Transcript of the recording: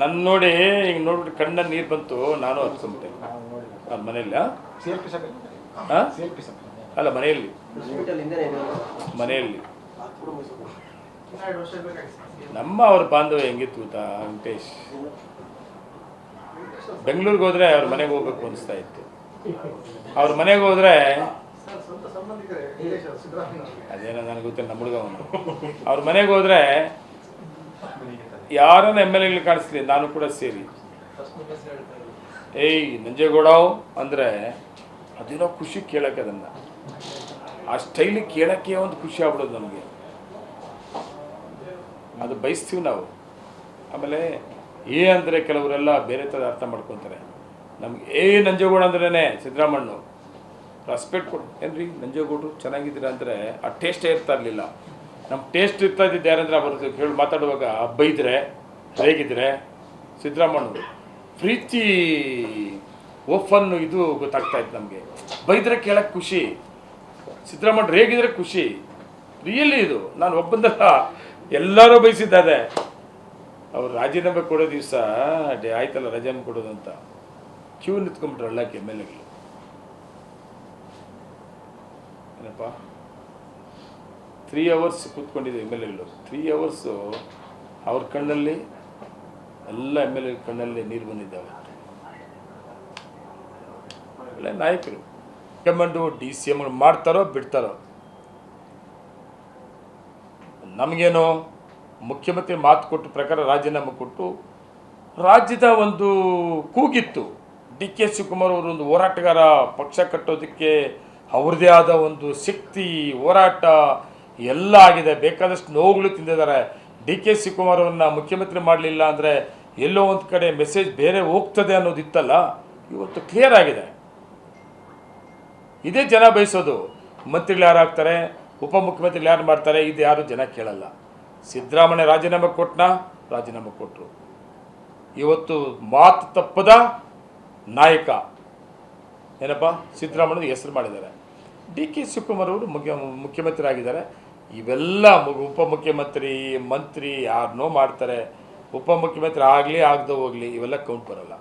ನನ್ನ ನೋಡಿ ಹಿಂಗೆ ನೋಡ್ಬಿಟ್ಟು ಕಣ್ಣಲ್ಲಿ ನೀರು ಬಂತು, ನಾನು ಹತ್ಕೊಂಬಿಟ್ಟೆ. ಅದು ಮನೆಯಲ್ಲ ಅಲ್ಲ, ಮನೆಯಲ್ಲಿ ನಮ್ಮ ಅವ್ರ ಬಾಂಧವ್ಯ ಹೆಂಗಿತ್ತು ಗೊತ್ತಾ ವೆಂಕಟೇಶ್. ಬೆಂಗಳೂರಿಗೆ ಹೋದ್ರೆ ಅವ್ರ ಮನೆಗೆ ಹೋಗ್ಬೇಕು ಅನಿಸ್ತಾ ಇತ್ತು. ಅವ್ರ ಮನೆಗೆ ಹೋದ್ರೆ ಅದೇನೋ ನನಗೆ ಗೊತ್ತಿಲ್ಲ, ನಮ್ಮ ಹುಡುಗ ಅವನು. ಅವ್ರ ಮನೆಗೆ ಹೋದ್ರೆ ಯಾರನ್ನ MLA ಕಾಣಿಸ್ಲಿ, ನಾನು ಕೂಡ ಸೇರಿ ಏಯ್ ನಂಜೇಗೌಡವ್ ಅಂದರೆ ಅದೇನೋ ಖುಷಿ ಕೇಳಕ್ಕೆ, ಅದನ್ನು ಆ ಸ್ಟೈಲಿಗೆ ಕೇಳೋಕ್ಕೆ ಒಂದು ಖುಷಿ ಆಗ್ಬಿಡೋದು ನಮಗೆ. ಅದು ಬಯಸ್ತೀವಿ ನಾವು. ಆಮೇಲೆ ಅಂದರೆ ಕೆಲವರೆಲ್ಲ ಬೇರೆ ಥರ ಅರ್ಥ ಮಾಡ್ಕೊತಾರೆ. ನಮ್ಗೆ ನಂಜೇಗೌಡ ಅಂದ್ರೇ ಸಿದ್ದರಾಮಣ್ಣ ರೆಸ್ಪೆಕ್ಟ್ ಕೊಡು. ಏನ್ರಿ ನಂಜೇಗೌಡರು ಚೆನ್ನಾಗಿದ್ದೀರಾ ಅಂದರೆ ಆ ಟೇಸ್ಟೇ ಇರ್ತಾ ಇರಲಿಲ್ಲ. ನಮ್ಮ ಟೇಸ್ಟ್ ಇರ್ತಾ ಇದ್ದಿದ್ದು ಯಾರಂದ್ರೆ ಅವ್ರದ್ದು ಕೇಳಿ ಮಾತಾಡುವಾಗ ಬೈದರೆ ಹೇಗಿದ್ರೆ ಸಿದ್ದರಾಮಣ್ಣ ಪ್ರೀತಿ ಓಫನ್ನು ಇದು ಗೊತ್ತಾಗ್ತಾ ಇತ್ತು ನಮಗೆ. ಬೈದರೆ ಕೇಳಕ್ಕೆ ಖುಷಿ, ಸಿದ್ದರಾಮಣ್ಣ ಹೇಗಿದ್ರೆ ಖುಷಿ. ರಿಯಲಿ ಇದು ನಾನು ಒಬ್ಬಂದಲ್ಲ, ಎಲ್ಲರೂ ಬಯಸಿದ್ದಾರೆ. ಅವ್ರು ರಾಜೀನಾಮೆ ಕೊಡೋ ದಿವಸ ಆಯ್ತಲ್ಲ ರಾಜೀನಾಮೆ ಕೊಡೋದು ಅಂತ ಕ್ಯೂ ನಿಂತ್ಕೊಂಡ್ಬಿಟ್ರು ಎಲ್ಲಕ್ಕೆ MLAಗಳು. ಏನಪ್ಪ 3 hours ಕೂತ್ಕೊಂಡಿದ್ದೆ MLAಗಳು. 3 hours ಅವ್ರ ಕಣ್ಣಲ್ಲಿ ಎಲ್ಲ MLA ಕಣ್ಣಲ್ಲಿ ನೀರು ಬಂದಿದ್ದಾವೆ. ಒಳ್ಳೆ ನಾಯಕರು. ಹೈಕಮಾಂಡು DCM ಮಾಡ್ತಾರೋ ಬಿಡ್ತಾರೋ ನಮಗೇನೋ ಮುಖ್ಯಮಂತ್ರಿ ಮಾತು ಕೊಟ್ಟು ಪ್ರಕಾರ ರಾಜೀನಾಮೆ ಕೊಟ್ಟು ರಾಜ್ಯದ ಒಂದು ಕೂಗಿತ್ತು. DK ಶಿವಕುಮಾರ್ ಅವರು ಒಂದು ಹೋರಾಟಗಾರ, ಪಕ್ಷ ಕಟ್ಟೋದಕ್ಕೆ ಅವ್ರದ್ದೇ ಆದ ಒಂದು ಶಕ್ತಿ, ಹೋರಾಟ ಎಲ್ಲ ಆಗಿದೆ. ಬೇಕಾದಷ್ಟು ನೋವುಗಳು ತಿಂದಿದ್ದಾರೆ. DK ಶಿವಕುಮಾರ್ ಅವ್ರನ್ನ ಮುಖ್ಯಮಂತ್ರಿ ಮಾಡಲಿಲ್ಲ ಅಂದರೆ ಎಲ್ಲೋ ಒಂದು ಕಡೆ ಮೆಸೇಜ್ ಬೇರೆ ಹೋಗ್ತದೆ ಅನ್ನೋದಿತ್ತಲ್ಲ, ಇವತ್ತು ಕ್ಲಿಯರ್ ಆಗಿದೆ. ಇದೇ ಜನ ಬಯಸೋದು. ಮಂತ್ರಿಗಳು ಯಾರು ಆಗ್ತಾರೆ, ಉಪಮುಖ್ಯಮಂತ್ರಿಗಳು ಯಾರು ಮಾಡ್ತಾರೆ, ಇದು ಯಾರು ಜನ ಕೇಳಲ್ಲ. ಸಿದ್ದರಾಮಯ್ಯ ರಾಜೀನಾಮೆ ಕೊಟ್ಟನ, ರಾಜೀನಾಮೆ ಕೊಟ್ಟರು. ಇವತ್ತು ಮಾತು ತಪ್ಪದ ನಾಯಕ ಏನಪ್ಪ ಸಿದ್ದರಾಮಯ್ಯ ಹೆಸರು ಮಾಡಿದ್ದಾರೆ. DK ಶಿವಕುಮಾರ್ ಅವರು ಮುಖ್ಯಮಂತ್ರಿ ಆಗಿದ್ದಾರೆ. ಇವೆಲ್ಲ ಉಪಮುಖ್ಯಮಂತ್ರಿ, ಮಂತ್ರಿ ಯಾರನ್ನೋ ಮಾಡ್ತಾರೆ. ಉಪಮುಖ್ಯಮಂತ್ರಿ ಆಗಲಿ ಆಗದೆ ಹೋಗಲಿ, ಇವೆಲ್ಲ ಕೌಂಟ್ ಬರಲ್ಲ.